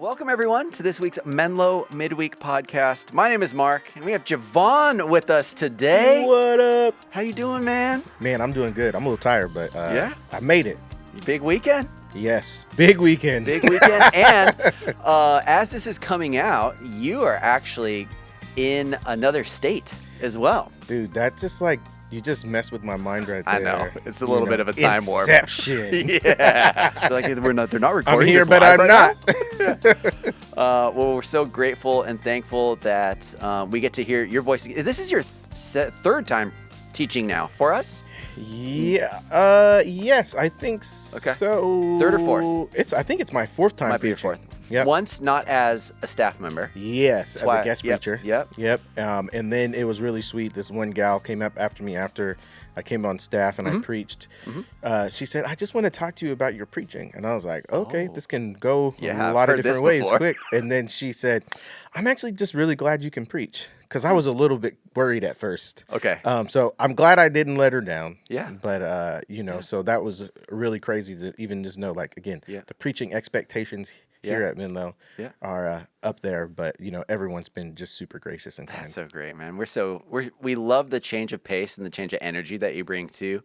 Welcome, everyone, to this week's Menlo Midweek podcast. My name is Mark, and we have Jevon with us today. What up? How you doing, man? Man, I'm doing good. I'm a little tired, but Yeah? I made it. Big weekend? Yes, big weekend. Big weekend. And as this is coming out, you are actually in another state as well. Dude, that just like, you just messed with my mind right there. I know. It's a little bit of a time warp. Inception. Yeah. They're not recording I'm here, this but live I'm right not. Well, we're so grateful and thankful that we get to hear your voice. This is your third time teaching now for us? Yeah. Yes, I think so. Third or fourth? I think it's my fourth time. Might be your preaching. fourth. Yep. Once not as a staff member. Yes, as a guest preacher. Yep. And then it was really sweet. This one gal came up after me after I came on staff and I preached. She said, "I just want to talk to you about your preaching." And I was like, okay, this can go a lot of different ways quick. And then she said, "I'm actually just really glad you can preach." Because I was a little bit worried at first. Okay. So I'm glad I didn't let her down. Yeah. But, so that was really crazy to even just know, like, again, the preaching expectations here at Menlo are up there. But, everyone's been just super gracious and kind. That's so great, man. We love the change of pace and the change of energy that you bring too.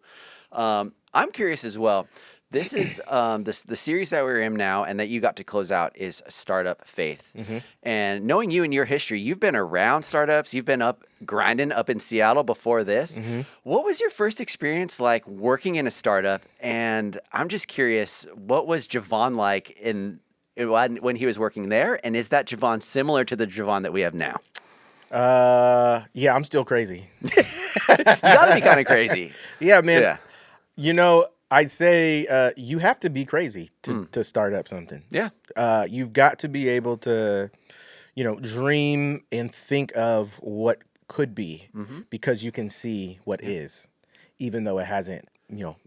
I'm curious as well. This is the series that we're in now and that you got to close out is Startup Faith. And knowing you and your history, you've been around startups. You've been grinding up in Seattle before this. What was your first experience like working in a startup? And I'm just curious, what was Jevon like when he was working there? And is that Jevon similar to the Jevon that we have now? Yeah, I'm still crazy. You gotta be kind of crazy. Yeah, man. Yeah. I'd say you have to be crazy to start up something. Yeah. You've got to be able to, dream and think of what could be because you can see what is, even though it hasn't,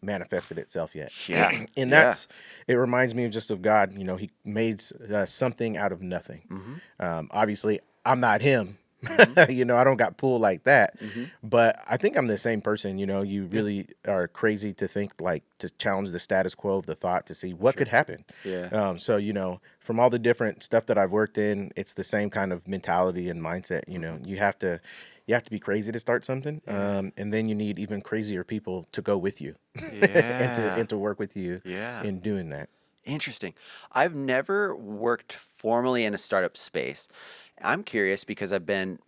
manifested itself yet. Yeah. And it reminds me of God. He made something out of nothing. Obviously, I'm not him. I don't got pulled like that, but I think I'm the same person. You really are crazy to think to challenge the status quo of the thought to see what could happen. Yeah. So, from all the different stuff that I've worked in, it's the same kind of mentality and mindset. You have to be crazy to start something. And then you need even crazier people to go with you and to work with you in doing that. Interesting. I've never worked formally in a startup space. I'm curious because I've been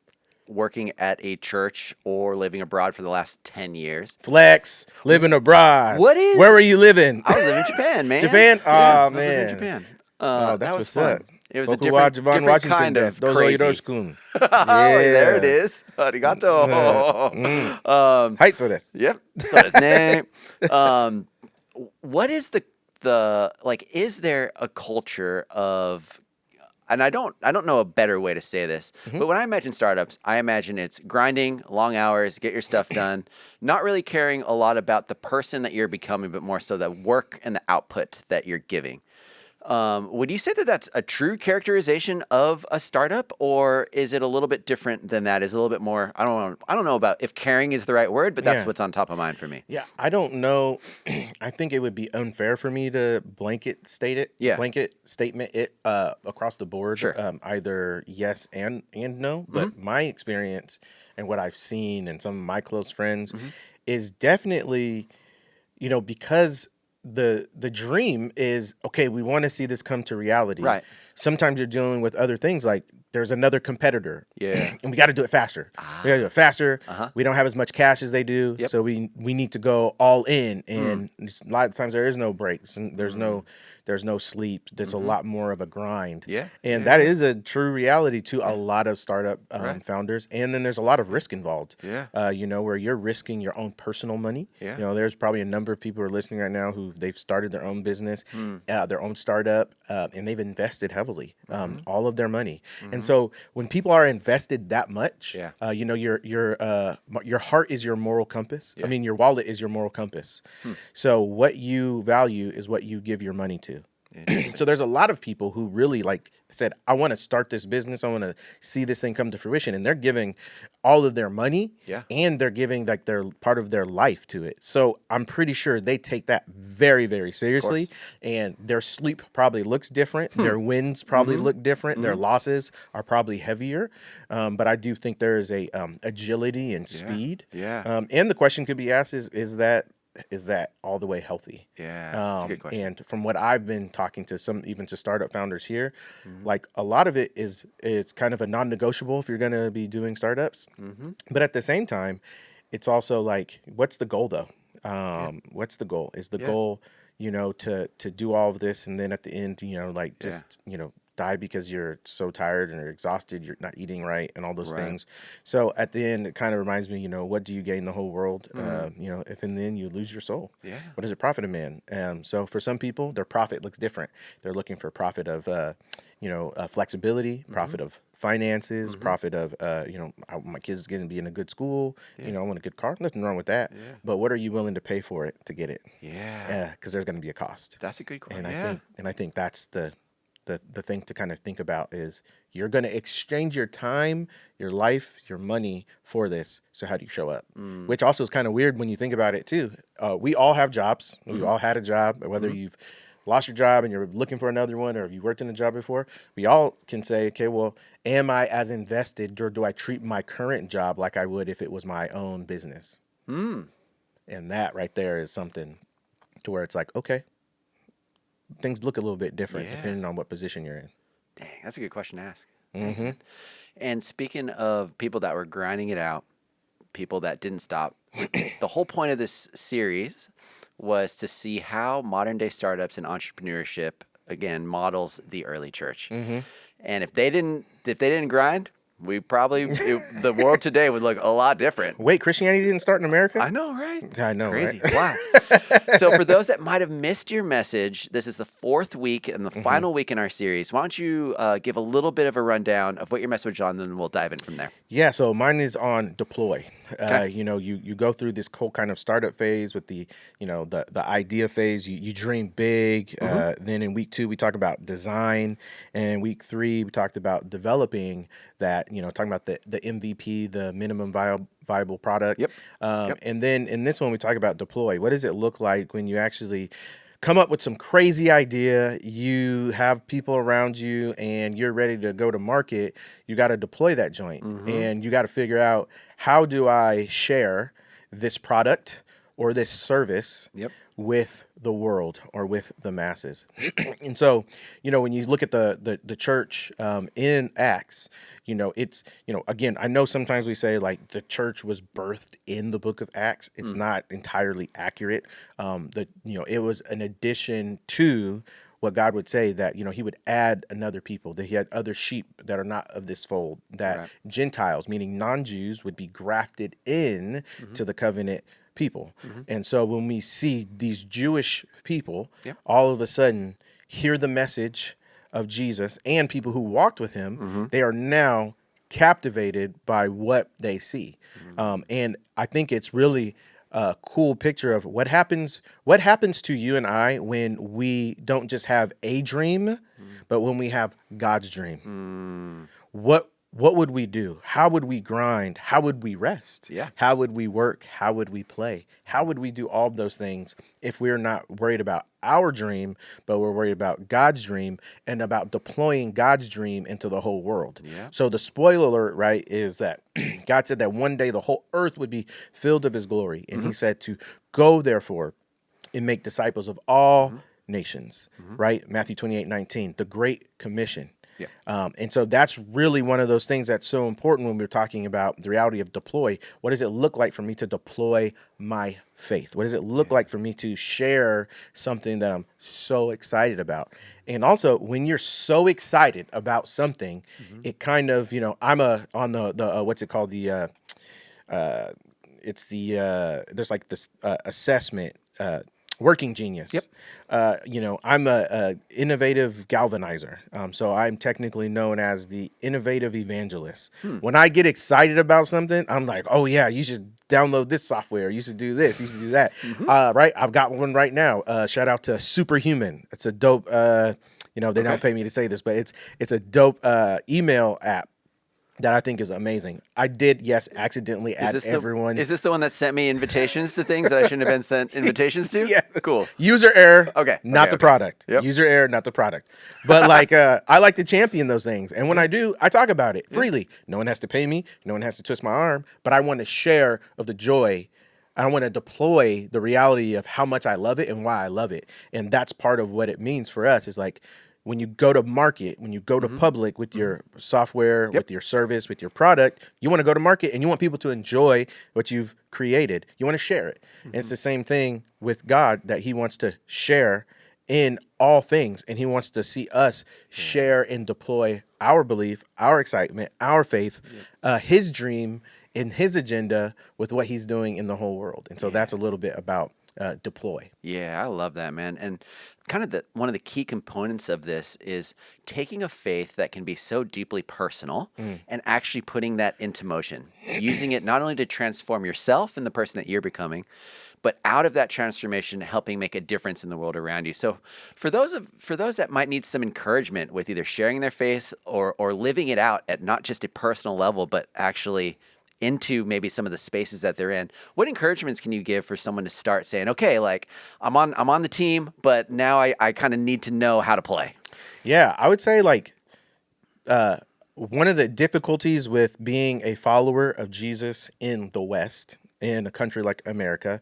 working at a church or living abroad for the last 10 years. Flex, living abroad. Where were you living? I was living in Japan, man. Japan? Yeah, I was living in Japan. That's that was what's fun. Up. It was a Jevon different Washington kind of Those crazy. Yeah. There it is. Arigato. Height so this. Yep. So his name. What is is there a culture of, and I don't know a better way to say this, but when I imagine startups, I imagine it's grinding, long hours, get your stuff done, not really caring a lot about the person that you're becoming, but more so the work and the output that you're giving. Would you say that that's a true characterization of a startup, or is it a little bit different than that? Is it a little bit more, I don't know about if caring is the right word, but that's what's on top of mind for me. Yeah, I don't know. I think it would be unfair for me to blanket statement it across the board. Sure. Either yes and no. But my experience and what I've seen and some of my close friends is definitely, because the dream is, okay, we want to see this come to reality. Right. Sometimes you're dealing with other things like there's another competitor. Yeah. And we got to do it faster. We got to do it faster. We don't have as much cash as they do. Yep. So we need to go all in. And a lot of times there is no breaks and there's no sleep. There's a lot more of a grind. Yeah. And that is a true reality to a lot of startup founders. And then there's a lot of risk involved. Yeah. Where you're risking your own personal money. Yeah. There's probably a number of people who are listening right now who they've started their own business, their own startup, and they've invested heavily, all of their money. And so when people are invested that much, your heart is your moral compass. Yeah. I mean, your wallet is your moral compass. So what you value is what you give your money to. So there's a lot of people who really like said, I want to start this business. I want to see this thing come to fruition. And they're giving all of their money and they're giving like their part of their life to it. So I'm pretty sure they take that very, very seriously. And their sleep probably looks different. Their wins probably look different. Their losses are probably heavier. But I do think there is a agility and speed. And the question could be asked is that all the way healthy? That's a good question. And from what I've been talking to even to startup founders here, like a lot of it is kind of a non-negotiable if you're going to be doing startups. But at the same time, it's also like, what's the goal though? What's the goal? Is the goal, to do all of this and then at the end, like just, die because you're so tired and you're exhausted, you're not eating right and all those things. So at the end, it kind of reminds me, what do you gain the whole world? If in the end you lose your soul, what does it profit a man? So for some people, their profit looks different. They're looking for profit of, flexibility, profit of finances, profit of, my kid's going to be in a good school. I want a good car. Nothing wrong with that. But what are you willing to pay for it to get it? Because there's going to be a cost. That's a good question. And I think that's the thing to kind of think about is you're going to exchange your time, your life, your money for this. So how do you show up? Which also is kind of weird when you think about it too. We all have jobs. We all had a job, whether you've lost your job and you're looking for another one, or if you worked in a job before, we all can say, okay, well, am I as invested, or do I treat my current job like I would if it was my own business? And that right there is something to where it's like, okay, things look a little bit different depending on what position you're in. Dang, that's a good question to ask. And speaking of people that were grinding it out, people that didn't stop, the whole point of this series was to see how modern day startups and entrepreneurship, again, models the early church. And if they didn't grind, the world today would look a lot different. Wait, Christianity didn't start in America? I know, right? I know, crazy. Right? Wow. So for those that might have missed your message, this is the fourth week and the final week in our series. Why don't you give a little bit of a rundown of what your message is on, and then we'll dive in from there. Yeah, so mine is on deploy. You go through this whole kind of startup phase with the idea phase. You dream big. Then in week 2, we talk about design. And week 3, we talked about developing that, talking about the MVP, the minimum viable product. And then in this one, we talk about deploy. What does it look like when you actually come up with some crazy idea, you have people around you, and you're ready to go to market? You got to deploy that joint, and you got to figure out, how do I share this product or this service with the world or with the masses? And so, when you look at the church in Acts, it's, again, I know sometimes we say like the church was birthed in the book of Acts. It's not entirely accurate. It was an addition to what God would say, that, he would add another people, that he had other sheep that are not of this fold, that Gentiles, meaning non-Jews, would be grafted in to the covenant people. And so when we see these Jewish people all of a sudden hear the message of Jesus, and people who walked with him, they are now captivated by what they see. And I think it's really a cool picture of what happens to you and I when we don't just have a dream, but when we have God's dream. What would we do? How would we grind? How would we rest? How would we work? How would we play? How would we do all of those things if we're not worried about our dream, but we're worried about God's dream and about deploying God's dream into the whole world? So the spoiler alert, right, is that God said that one day the whole earth would be filled of his glory. And he said to go, therefore, and make disciples of all nations, right? Matthew 28:19, the Great Commission. And so that's really one of those things that's so important when we're talking about the reality of deploy. What does it look like for me to deploy my faith? What does it look like for me to share something that I'm so excited about? And also, when you're so excited about something, it kind of, I'm on the what's it called? It's the there's like this assessment. working genius. I'm a innovative galvanizer. So I'm technically known as the innovative evangelist. When I get excited about something, I'm like, oh yeah, you should download this software. You should do this. You should do that. Right. I've got one right now. Shout out to Superhuman. It's a dope, they don't pay me to say this, but it's a dope email app that I think is amazing. I did, yes, accidentally add everyone. Is this the one that sent me invitations to things that I shouldn't have been sent invitations to? Yes. Cool. User error. Okay. Not the product. Yep. User error, not the product. But I like to champion those things. And when I do, I talk about it freely. No one has to pay me. No one has to twist my arm. But I want to share of the joy. I want to deploy the reality of how much I love it and why I love it. And that's part of what it means for us is like, when you go to market, when you go to public with your software, with your service, with your product, you want to go to market and you want people to enjoy what you've created. You want to share it. And it's the same thing with God that he wants to share in all things. And he wants to see us share and deploy our belief, our excitement, our faith, his dream and his agenda with what he's doing in the whole world. And so that's a little bit about deploy. Yeah, I love that, man. And kind of one of the key components of this is taking a faith that can be so deeply personal and actually putting that into motion, using it not only to transform yourself and the person that you're becoming, but out of that transformation, helping make a difference in the world around you. So for those that might need some encouragement with either sharing their faith or living it out at not just a personal level, but actually into maybe some of the spaces that they're in, what encouragements can you give for someone to start saying, okay, like I'm on the team, but now I kind of need to know how to play? Yeah, I would say one of the difficulties with being a follower of Jesus in the West, in a country like America,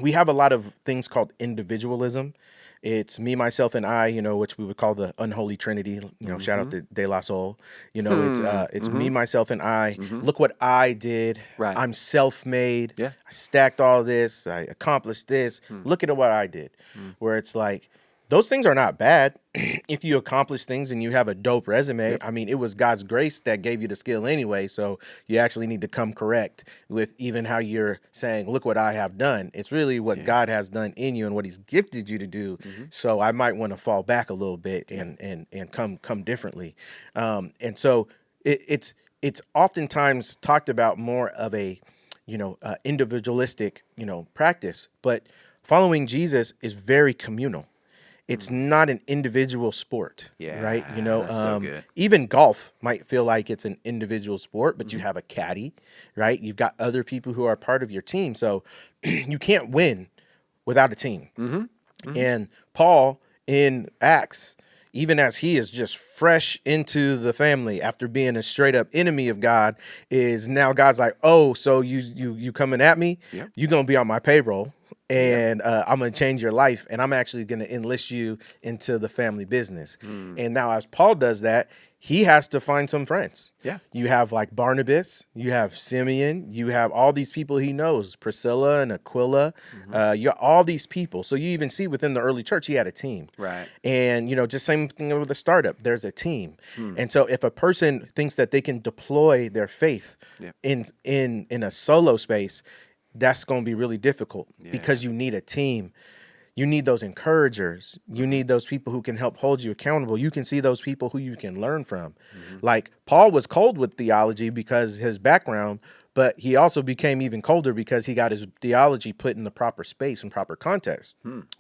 we have a lot of things called individualism. It's me, myself, and I, which we would call the unholy trinity, shout out to De La Soul. It's me, myself, and I. Look what I did. Right. I'm self-made. Yeah. I stacked all this. I accomplished this. Look at what I did. Where it's like, those things are not bad if you accomplish things and you have a dope resume. Yep. I mean, it was God's grace that gave you the skill anyway, so you actually need to come correct with even how you're saying, look what I have done. It's really what God has done in you and what he's gifted you to do. So I might want to fall back a little bit and come differently. And so it's oftentimes talked about more of a, individualistic, practice, but following Jesus is very communal. It's not an individual sport, right? That's so good. Even golf might feel like it's an individual sport, but you have a caddy, right? You've got other people who are part of your team. So you can't win without a team. And Paul in Acts, even as he is just fresh into the family after being a straight up enemy of God, is now God's like, oh, so you coming at me? Yep. You're going to be on my payroll. And I'm going to change your life, and I'm actually going to enlist you into the family business. And now as Paul does that, he has to find some friends. Yeah. You have like Barnabas, you have Simeon, you have all these people he knows, Priscilla and Aquila, you got all these people. So you even see within the early church, he had a team. Right. And, just same thing with a startup, there's a team. And so if a person thinks that they can deploy their faith in a solo space, that's going to be really difficult because you need a team. You need those encouragers. You need those people who can help hold you accountable. You can see those people who you can learn from. Like Paul was cold with theology because his background, but he also became even colder because he got his theology put in the proper space and proper context.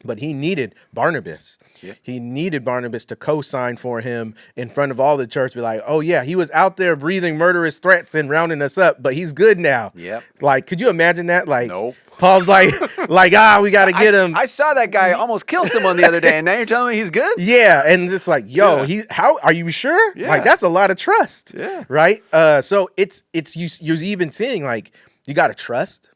But he needed Barnabas. He needed Barnabas to co-sign for him in front of all the church, be like, oh yeah, he was out there breathing murderous threats and rounding us up, but he's good now. Yep. Like, could you imagine that? Like, nope. Paul's like, we got to get him. I saw that guy almost kill someone the other day, and now you're telling me he's good? Yeah, and it's like, how are you sure? Yeah. Like, that's a lot of trust. Yeah. Right? So it's you're even seeing, like, you got to trust.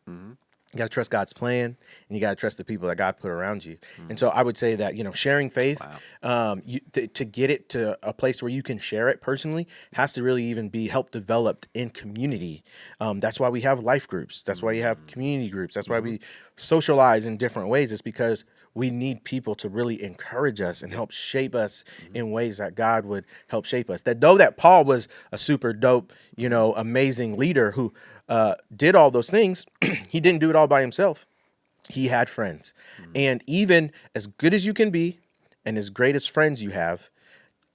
You got to trust God's plan, and you got to trust the people that God put around you. And so I would say that, sharing faith, to get it to a place where you can share it personally has to really even be help developed in community. That's why we have life groups. That's why you have community groups. That's why we socialize in different ways. It's because we need people to really encourage us and help shape us in ways that God would help shape us. That though that Paul was a super dope, amazing leader who did all those things, he didn't do it all by himself. He had friends. And even as good as you can be and as great as friends you have,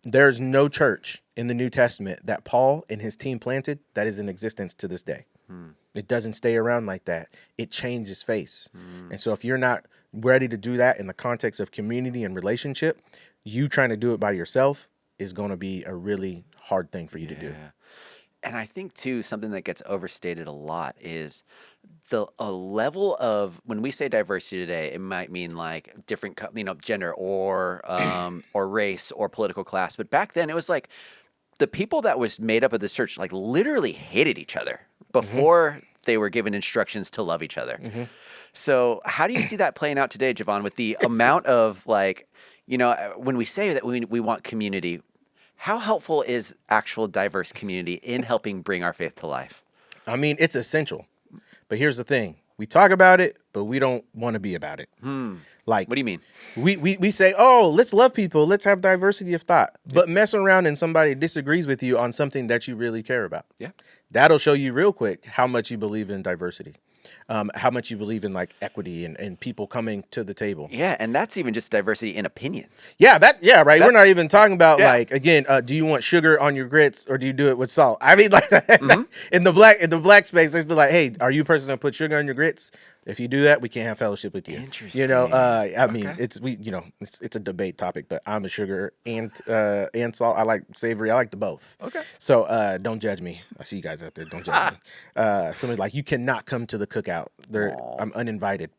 there's no church in the New Testament that Paul and his team planted that is in existence to this day. It doesn't stay around like that. It changes face. And so if you're not ready to do that in the context of community and relationship, you trying to do it by yourself is going to be a really hard thing for you to do. And I think too, something that gets overstated a lot is a level of, when we say diversity today, it might mean like different, gender or race or political class. But back then it was like the people that was made up of this church like literally hated each other before they were given instructions to love each other. So how do you see that playing out today, Jevon, with the amount of like, when we say that we want community, how helpful is actual diverse community in helping bring our faith to life? I mean, it's essential. But here's the thing. We talk about it, but we don't want to be about it. Like, what do you mean? We say, oh, let's love people. Let's have diversity of thought. But mess around and somebody disagrees with you on something that you really care about. Yeah. That'll show you real quick how much you believe in diversity. How much you believe in like equity and people coming to the table. Yeah, and that's even just diversity in opinion. Yeah, right. We're not even talking about like, again, do you want sugar on your grits or do you do it with salt? I mean, like in the black space, they'd be like, hey, are you a person that put sugar on your grits? If you do that, we can't have fellowship with you. Interesting. I mean, it's a debate topic, but I'm a sugar and salt. I like savory. I like the both. Okay. So don't judge me. I see you guys out there. Don't judge me. Somebody's like, you cannot come to the cookout. I'm uninvited.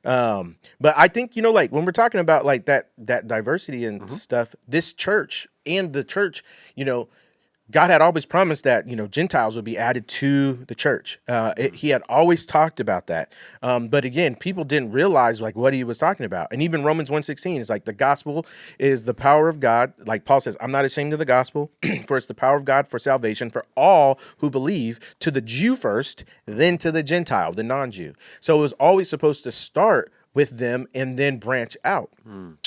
But I think, like when we're talking about like that diversity and stuff, this church and the church, God had always promised that, Gentiles would be added to the church. He had always talked about that. But again, people didn't realize like what he was talking about. And even Romans 1:16 is like the gospel is the power of God. Like Paul says, I'm not ashamed of the gospel, for it's the power of God for salvation for all who believe, to the Jew first, then to the Gentile, the non-Jew. So it was always supposed to start with them and then branch out.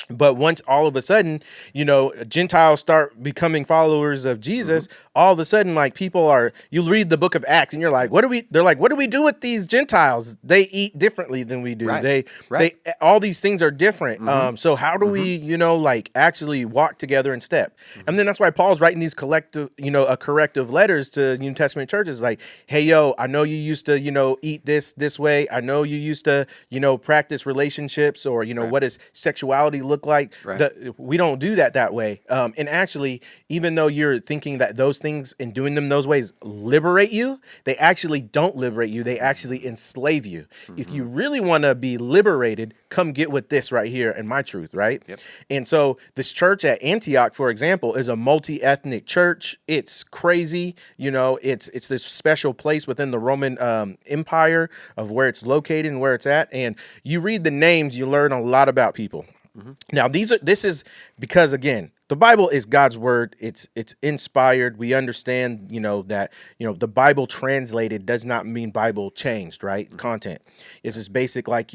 But once all of a sudden, Gentiles start becoming followers of Jesus, all of a sudden, like you read the book of Acts and you're like, what do we do with these Gentiles? They eat differently than we do. Right. They all these things are different. So how do we, actually walk together in step? And then that's why Paul's writing these corrective letters to New Testament churches like, hey, yo, I know you used to, eat this way. I know you used to, practice relationships or, what does sexuality look like? We don't do that way. And actually, even though you're thinking that those things and doing them those ways liberate you, they actually don't liberate you. They actually enslave you. If you really want to be liberated, come get with this right here and my truth, right? Yep. And so this church at Antioch, for example, is a multi-ethnic church. It's crazy. It's this special place within the Roman Empire of where it's located and where it's at. And you read the names, you learn a lot about people. Now, this is because, again, the Bible is God's word. It's inspired. We understand, that, the Bible translated does not mean Bible changed, right? Content. It's this basic, like,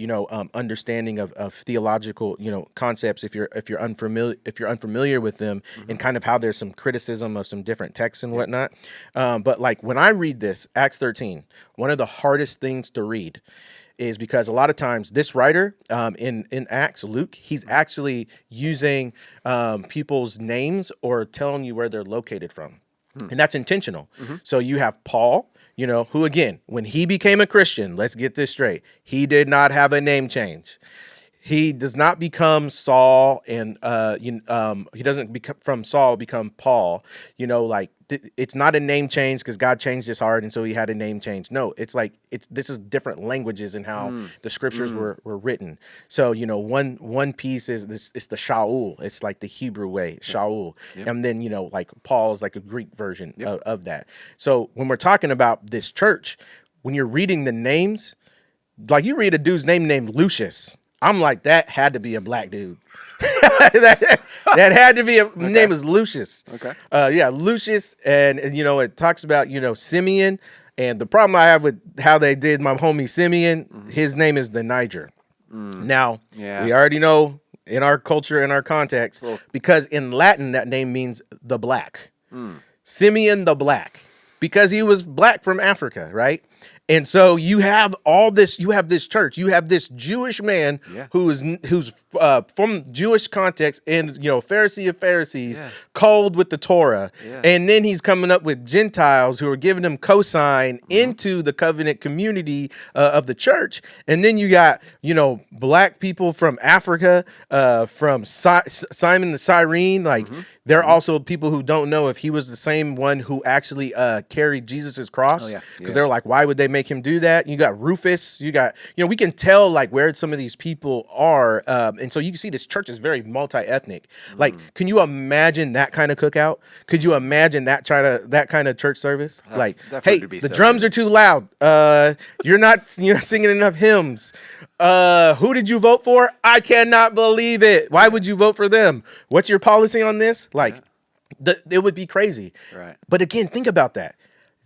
understanding of theological, concepts if you're unfamiliar with them and kind of how there's some criticism of some different texts and whatnot. But like when I read this, Acts 13, one of the hardest things to read is because a lot of times this writer in Acts, Luke, he's actually using people's names or telling you where they're located from. And that's intentional. So you have Paul, who, again, when he became a Christian, let's get this straight, he did not have a name change. He does not become Saul, and he doesn't become from Saul become Paul. It's not a name change because God changed his heart, and so he had a name change. No, this is different languages and how the scriptures were written. So one piece is this. It's the Shaul. It's like the Hebrew way, Shaul, and then like Paul is like a Greek version of that. So when we're talking about this church, when you're reading the names, like you read a dude's name named Lucius. I'm like, that had to be a black dude. that had to be name is Lucius. Okay. Lucius. And it talks about, Simeon. And the problem I have with how they did my homie Simeon, his name is the Niger. Now, we already know in our culture, in our context, because in Latin, that name means the black. Simeon the Black. Because he was black from Africa, right? And so you have all this, you have this church, you have this Jewish man who's from Jewish context and, Pharisee of Pharisees, called with the Torah. And then he's coming up with Gentiles who are giving him cosign into the covenant community of the church. And then you got, black people from Africa, from Simon the Cyrene. Like, there are also people who don't know if he was the same one who actually carried Jesus's cross. Because they're like, why would they make him do that? You got Rufus. You got, we can tell like where some of these people are. And so you can see this church is very multi-ethnic. Like, can you imagine that kind of cookout? Could you imagine that kind of church service? Like, hey, the drums are too loud. You're not singing enough hymns. Who did you vote for? I cannot believe it. Why would you vote for them? What's your policy on this? Like, it would be crazy. Right. But again, think about that.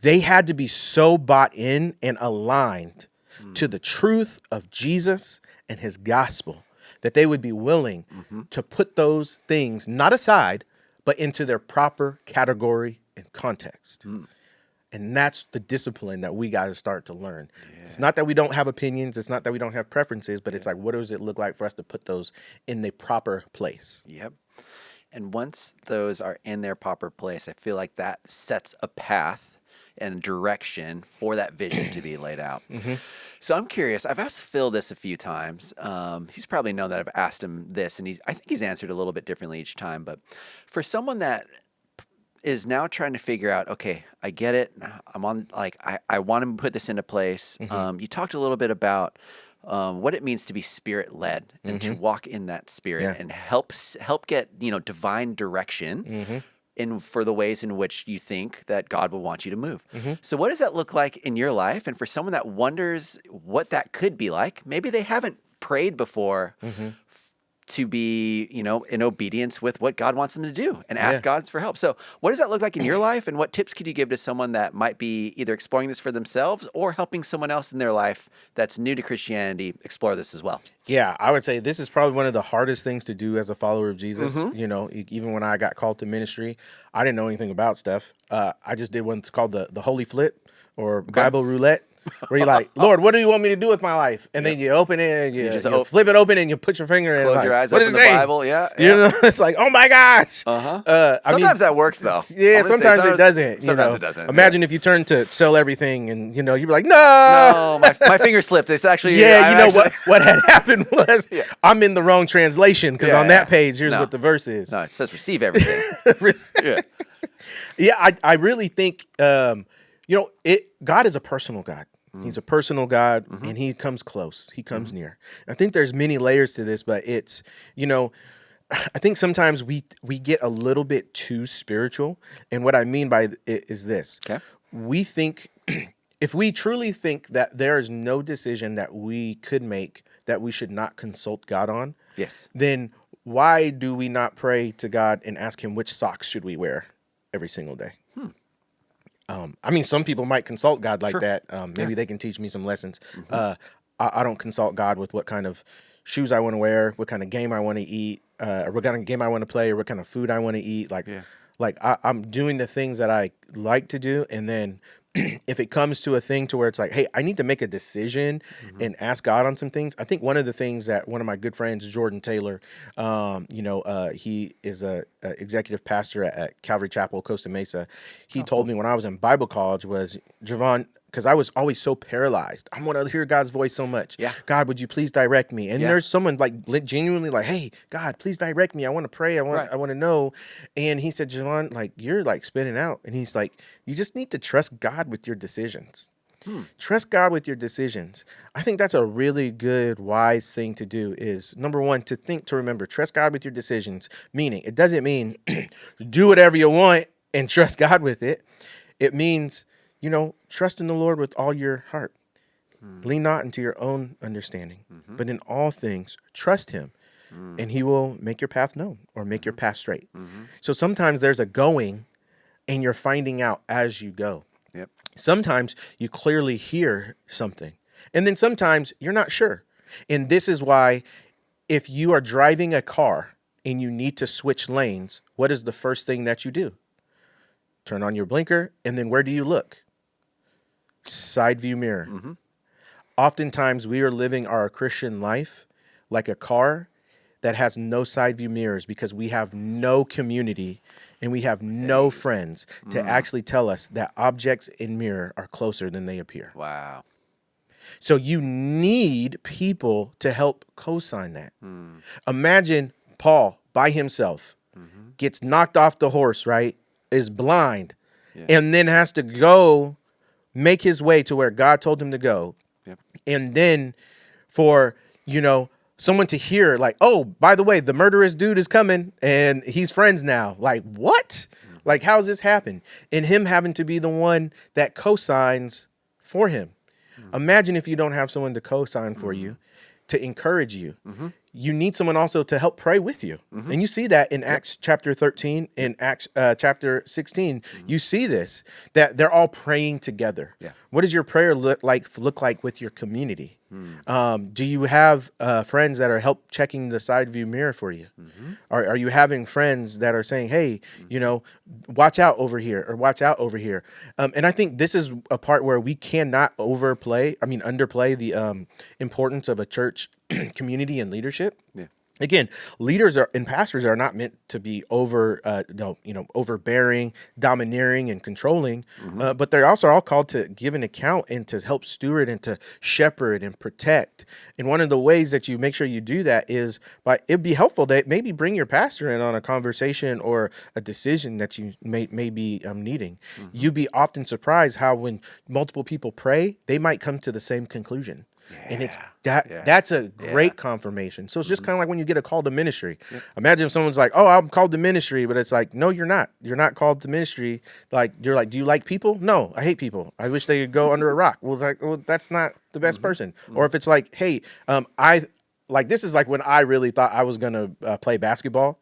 They had to be so bought in and aligned to the truth of Jesus and his gospel that they would be willing to put those things not aside, but into their proper category and context. And that's the discipline that we got to start to learn. It's not that we don't have opinions. It's not that we don't have preferences, but it's like, what does it look like for us to put those in the proper place? Yep. And once those are in their proper place, I feel like that sets a path and direction for that vision to be laid out. So I'm curious. I've asked Phil this a few times. He's probably known that I've asked him this, and I think he's answered a little bit differently each time. But for someone that is now trying to figure out, okay, I get it. I'm on, like, I want to put this into place. You talked a little bit about what it means to be spirit-led and to walk in that spirit and help get, divine direction for the ways in which you think that God will want you to move. So what does that look like in your life? And for someone that wonders what that could be like, maybe they haven't prayed before to be, in obedience with what God wants them to do and ask God for help. So what does that look like in your life? And what tips could you give to someone that might be either exploring this for themselves or helping someone else in their life that's new to Christianity explore this as well? Yeah, I would say this is probably one of the hardest things to do as a follower of Jesus. Even when I got called to ministry, I didn't know anything about stuff. I just did what's called the Holy Flip or Bible Roulette. Where you're like, Lord, what do you want me to do with my life? And then you open it and you just flip it open and you put your finger in. Close your eyes, open the Bible. It's like, oh my gosh. Sometimes that works though. Yeah, sometimes it doesn't. Sometimes it doesn't. Imagine if you turn to sell everything and you'd be like, no, my finger slipped. It's actually what had happened was I'm in the wrong translation because on that page here's what the verse is. No, it says receive everything. I really think God is a personal God. He's a personal God, and he comes close. He comes near. I think there's many layers to this, but it's, I think sometimes we get a little bit too spiritual. And what I mean by it is this. Okay. We think, if we truly think that there is no decision that we could make that we should not consult God on, then why do we not pray to God and ask him which socks should we wear every single day? Some people might consult God like that. Maybe they can teach me some lessons. I don't consult God with what kind of shoes I want to wear, what kind of game I want to eat, or what kind of game I want to play, or what kind of food I want to eat. I'm doing the things that I like to do, and then if it comes to a thing to where it's like, hey, I need to make a decision and ask God on some things. I think one of the things that one of my good friends, Jordan Taylor, he is a executive pastor at Calvary Chapel, Costa Mesa. He told me when I was in Bible college was, Jevon, because I was always so paralyzed. I want to hear God's voice so much. God, would you please direct me? And there's someone like genuinely like, hey, God, please direct me. I want to pray. I want to know. And he said, Jevon, like, you're like spinning out. And he's like, you just need to trust God with your decisions. Trust God with your decisions. I think that's a really good, wise thing to do is, number one, to remember, trust God with your decisions. Meaning, it doesn't mean do whatever you want and trust God with it. It means, trust in the Lord with all your heart. Lean not into your own understanding, but in all things, trust him, and he will make your path known or make your path straight. So sometimes there's a going, and you're finding out as you go. Sometimes you clearly hear something, and then sometimes you're not sure. And this is why if you are driving a car and you need to switch lanes, what is the first thing that you do? Turn on your blinker, and then where do you look? Side view mirror. Oftentimes we are living our Christian life like a car that has no side view mirrors because we have no community and we have no friends to actually tell us that objects in mirror are closer than they appear. Wow. So you need people to help co-sign that. Imagine Paul by himself gets knocked off the horse, right? Is blind, and then has to go make his way to where God told him to go. Yep. And then for, someone to hear like, oh, by the way, the murderous dude is coming and he's friends now. Like, what? Like, how's this happen? And him having to be the one that co-signs for him. Imagine if you don't have someone to co-sign for you, to encourage you. You need someone also to help pray with you. And you see that in Acts chapter 13, in Acts chapter 16. You see this, that they're all praying together. Yeah. What does your prayer look like with your community? Do you have friends that are help checking the side view mirror for you? Are you having friends that are saying, hey, watch out over here or watch out over here? And I think this is a part where we cannot underplay the importance of a church community and leadership. Yeah. Again, leaders and pastors are not meant to be overbearing, domineering, and controlling, but they're also all called to give an account and to help steward and to shepherd and protect. And one of the ways that you make sure you do that is it'd be helpful to maybe bring your pastor in on a conversation or a decision that you may be needing. You'd be often surprised how when multiple people pray, they might come to the same conclusion. And it's that's a great confirmation. So it's just kind of like when you get a call to ministry. Imagine if someone's like, oh, I'm called to ministry, but it's like, no, you're not. You're not called to ministry. Like, you're like, do you like people? No, I hate people. I wish they could go under a rock. Well, that's not the best person. Or if it's like, hey, this is like when I really thought I was going to play basketball.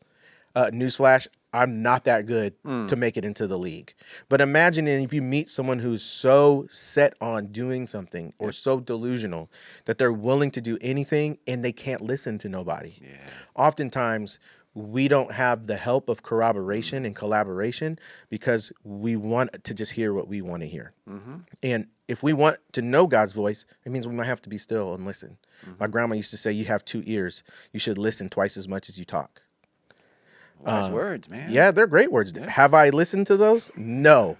Newsflash, I'm not that good to make it into the league. But imagine if you meet someone who's so set on doing something or so delusional that they're willing to do anything and they can't listen to nobody. Yeah. Oftentimes, we don't have the help of corroboration and collaboration because we want to just hear what we want to hear. And if we want to know God's voice, it means we might have to be still and listen. My grandma used to say, you have 2 ears. You should listen twice as much as you talk. Wise words, man. Yeah, they're great words. Yeah. Have I listened to those? No.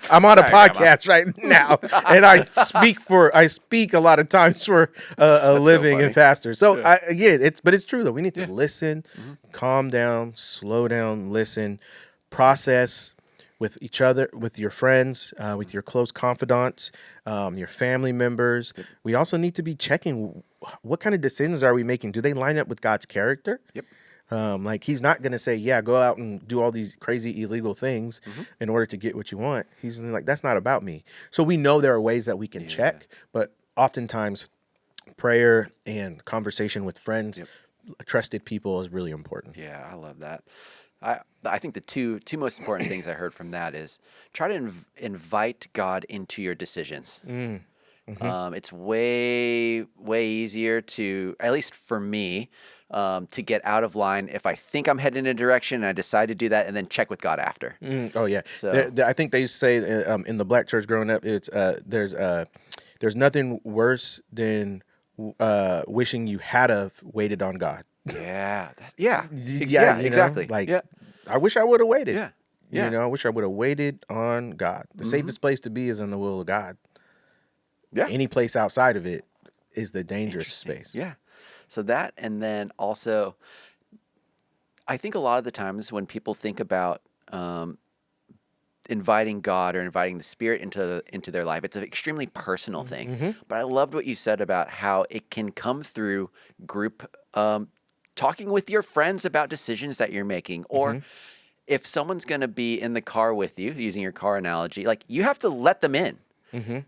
I'm on a podcast right now, and I speak a lot of times for a living and pastor. So it's true though. We need to listen, calm down, slow down, listen, process with each other, with your friends, with your close confidants, your family members. We also need to be checking what kind of decisions are we making. Do they line up with God's character? Yep. He's not going to say, go out and do all these crazy illegal things in order to get what you want. He's like, that's not about me. So we know there are ways that we can check, but oftentimes prayer and conversation with friends, trusted people is really important. Yeah, I love that. I think the two most important things I heard from that is try to invite God into your decisions. It's way easier to, at least for me, to get out of line if I think I'm heading in a direction and I decide to do that and then check with God after. Oh yeah. So I think they used to say in the black church growing up, it's there's nothing worse than wishing you had have waited on God. Yeah. Exactly. I wish I would have waited. Yeah. I wish I would have waited on God. The safest place to be is in the will of God. Yeah. Any place outside of it is the dangerous space. Yeah. So that, and then also, I think a lot of the times when people think about inviting God or inviting the Spirit into their life, it's an extremely personal thing. But I loved what you said about how it can come through group talking with your friends about decisions that you're making, or if someone's going to be in the car with you, using your car analogy, like you have to let them in.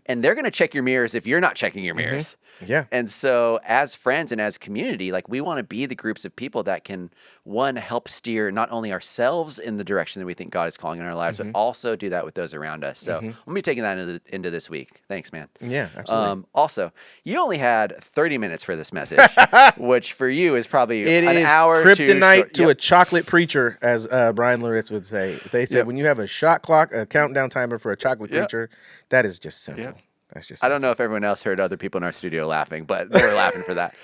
And they're going to check your mirrors if you're not checking your mirrors. Yeah. And so as friends and as community, like we want to be the groups of people that can, one, help steer not only ourselves in the direction that we think God is calling in our lives, but also do that with those around us. So I'm going to be taking that into this week. Thanks, man. Yeah, absolutely. Also, you only had 30 minutes for this message, which for you is probably an hour kryptonite to a chocolate preacher, as Brian Loritz would say. They said when you have a shot clock, a countdown timer for a chocolate preacher, that is just just sinful. Yep. That's just. I Sinful. don't know if everyone else heard other people in our studio laughing, but they were laughing for that.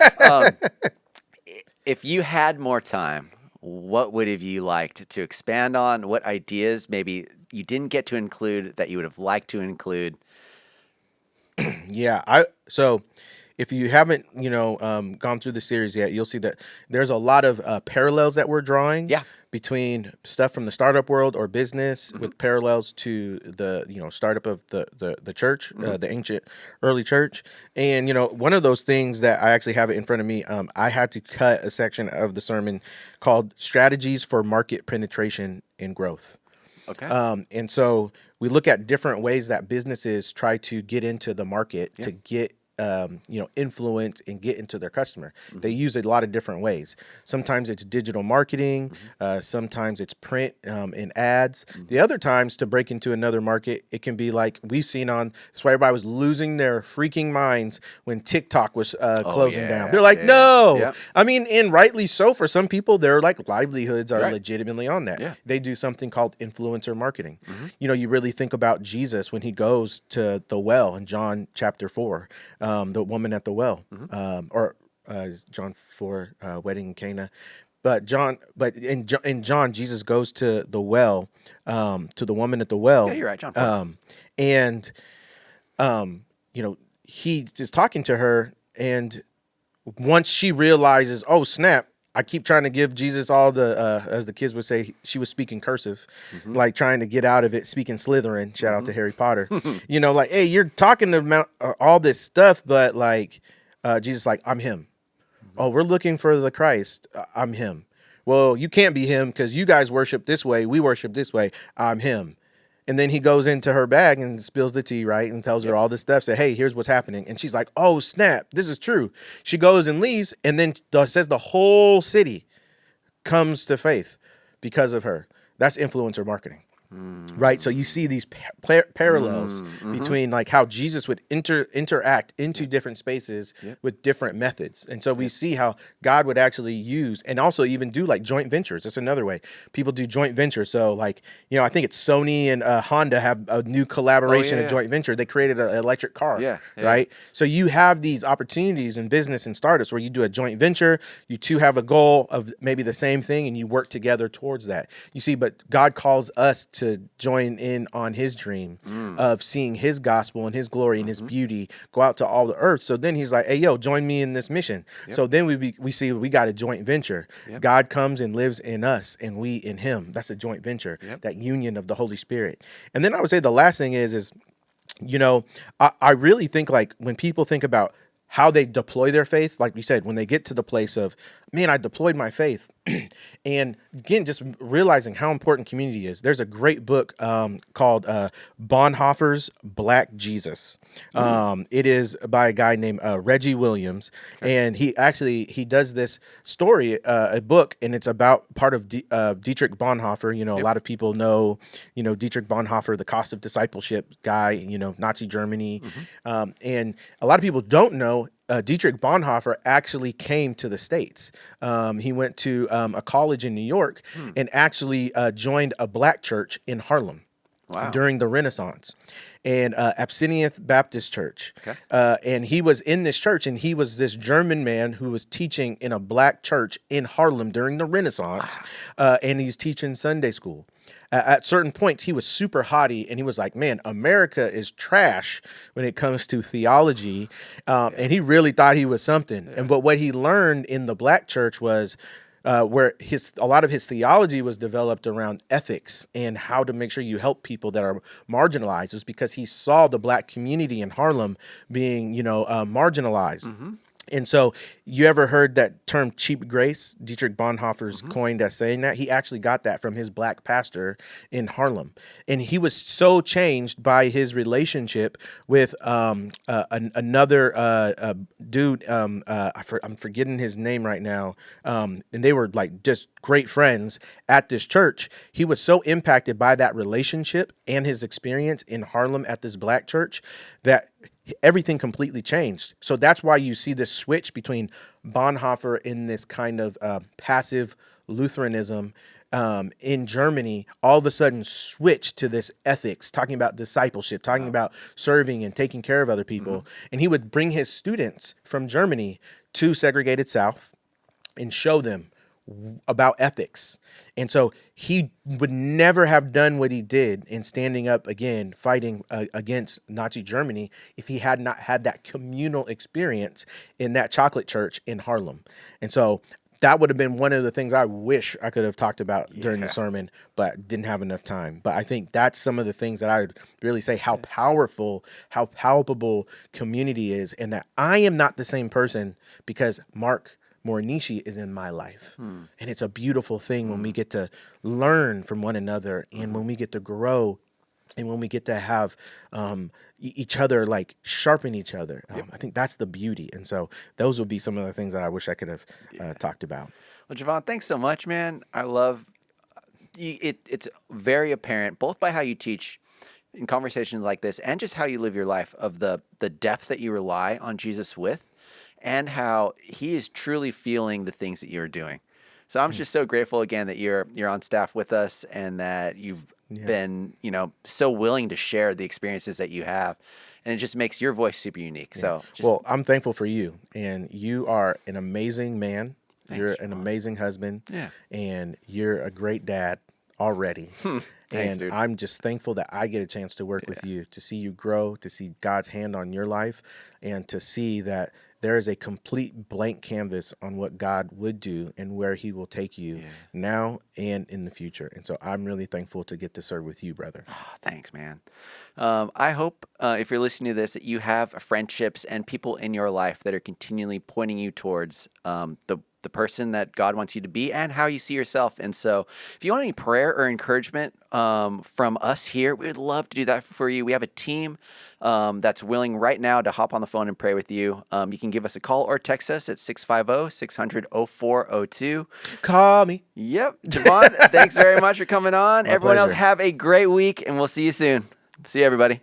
If you had more time, what would have you liked to expand on? What ideas maybe you didn't get to include that you would have liked to include? Yeah, so if you haven't, gone through the series yet, you'll see that there's a lot of parallels that we're drawing Yeah. between stuff from the startup world or business with parallels to the, startup of the church, the ancient early church. And, one of those things that I actually have it in front of me, I had to cut a section of the sermon called Strategies for Market Penetration and Growth. Okay. And so we look at different ways that businesses try to get into the market to get influence and get into their customer. They use a lot of different ways. Sometimes it's digital marketing. Sometimes it's print and ads. The other times to break into another market, it can be like we've seen on. That's why everybody was losing their freaking minds when TikTok was closing down. They're like, no. Yep. I mean, and rightly so. For some people, their like livelihoods are Right. legitimately on that. Yeah. They do something called influencer marketing. You really think about Jesus when he goes to the well in John chapter 4. The woman at the well, or John 4, wedding in Cana, but in John, Jesus goes to the well, to the woman at the well. Yeah, you're right, John 4. And he's just talking to her, and once she realizes, oh snap, I keep trying to give Jesus all the, as the kids would say, she was speaking cursive, like trying to get out of it, speaking Slytherin. Shout out to Harry Potter. Like, hey, you're talking about all this stuff, but like, Jesus, like, I'm him. Oh, we're looking for the Christ. I'm him. Well, you can't be him because you guys worship this way. We worship this way. I'm him. And then he goes into her bag and spills the tea, right? And tells her all this stuff. Say, hey, here's what's happening. And she's like, oh, snap. This is true. She goes and leaves. And then says the whole city comes to faith because of her. That's influencer marketing. Right. So you see these parallels between like how Jesus would interact into different spaces with different methods. And so we see how God would actually use and also even do like joint ventures. That's another way people do joint ventures. So like, I think it's Sony and Honda have a new collaboration, a joint venture. They created an electric car. Right. So you have these opportunities in business and startups where you do a joint venture. You two have a goal of maybe the same thing and you work together towards that. You see, but God calls us to join in on his dream of seeing his gospel and his glory and his beauty go out to all the earth. So then he's like, hey, yo, join me in this mission. So then we see we got a joint venture. God comes and lives in us and we in him. That's a joint venture, that union of the Holy Spirit. And then I would say the last thing is I really think like when people think about how they deploy their faith, like we said, when they get to the place of, man, I deployed my faith. And again, just realizing how important community is. There's a great book called Bonhoeffer's Black Jesus. It is by a guy named Reggie Williams. And he does this story, a book, and it's about part of Dietrich Bonhoeffer. A lot of people know, Dietrich Bonhoeffer, the cost of discipleship guy, Nazi Germany. And a lot of people don't know Dietrich Bonhoeffer actually came to the States. He went to a college in New York and actually joined a black church in Harlem during the Renaissance, and Abyssinian Baptist Church. And he was in this church, and he was this German man who was teaching in a black church in Harlem during the Renaissance, and he's teaching Sunday school. At certain points, he was super haughty, and he was like, man, America is trash when it comes to theology. And he really thought he was something. But what he learned in the black church was where a lot of his theology was developed around ethics and how to make sure you help people that are marginalized, is because he saw the black community in Harlem being, marginalized. And so you ever heard that term cheap grace? Dietrich Bonhoeffer's coined as saying that. He actually got that from his black pastor in Harlem. And he was so changed by his relationship with another dude. I'm forgetting his name right now. And they were like just great friends at this church. He was so impacted by that relationship and his experience in Harlem at this black church that everything completely changed. So that's why you see this switch between Bonhoeffer in this kind of passive Lutheranism in Germany all of a sudden switched to this ethics, talking about discipleship, talking about serving and taking care of other people. And he would bring his students from Germany to segregated South and show them about ethics. And so he would never have done what he did in standing up again, fighting against Nazi Germany, if he had not had that communal experience in that chocolate church in Harlem. And so that would have been one of the things I wish I could have talked about during the sermon, but didn't have enough time. But I think that's some of the things that I would really say how powerful, how palpable community is, and that I am not the same person because Mark Morinishi is in my life. And it's a beautiful thing when we get to learn from one another, and when we get to grow, and when we get to have each other like sharpen each other. I think that's the beauty. And so those would be some of the things that I wish I could have talked about. Well, Jevon, thanks so much, man. I love it. It's very apparent, both by how you teach in conversations like this and just how you live your life, of the depth that you rely on Jesus with, and how he is truly feeling the things that you're doing. So I'm just so grateful again that you're on staff with us, and that you've been, so willing to share the experiences that you have. And it just makes your voice super unique. So well, I'm thankful for you, and you are an amazing man. Thanks, you're an amazing husband, and you're a great dad already. Thanks, and dude. I'm just thankful that I get a chance to work with you, to see you grow, to see God's hand on your life, and to see that there is a complete blank canvas on what God would do and where he will take you now and in the future. And so I'm really thankful to get to serve with you, brother. Oh, thanks, man. I hope if you're listening to this, that you have friendships and people in your life that are continually pointing you towards the person that God wants you to be and how you see yourself. And so if you want any prayer or encouragement from us here, we would love to do that for you. We have a team that's willing right now to hop on the phone and pray with you. You can give us a call or text us at 650-600-0402. Call me. Yep. Jevon, thanks very much for coming on. My Everyone pleasure. else, have a great week, and we'll see you soon. See you, everybody.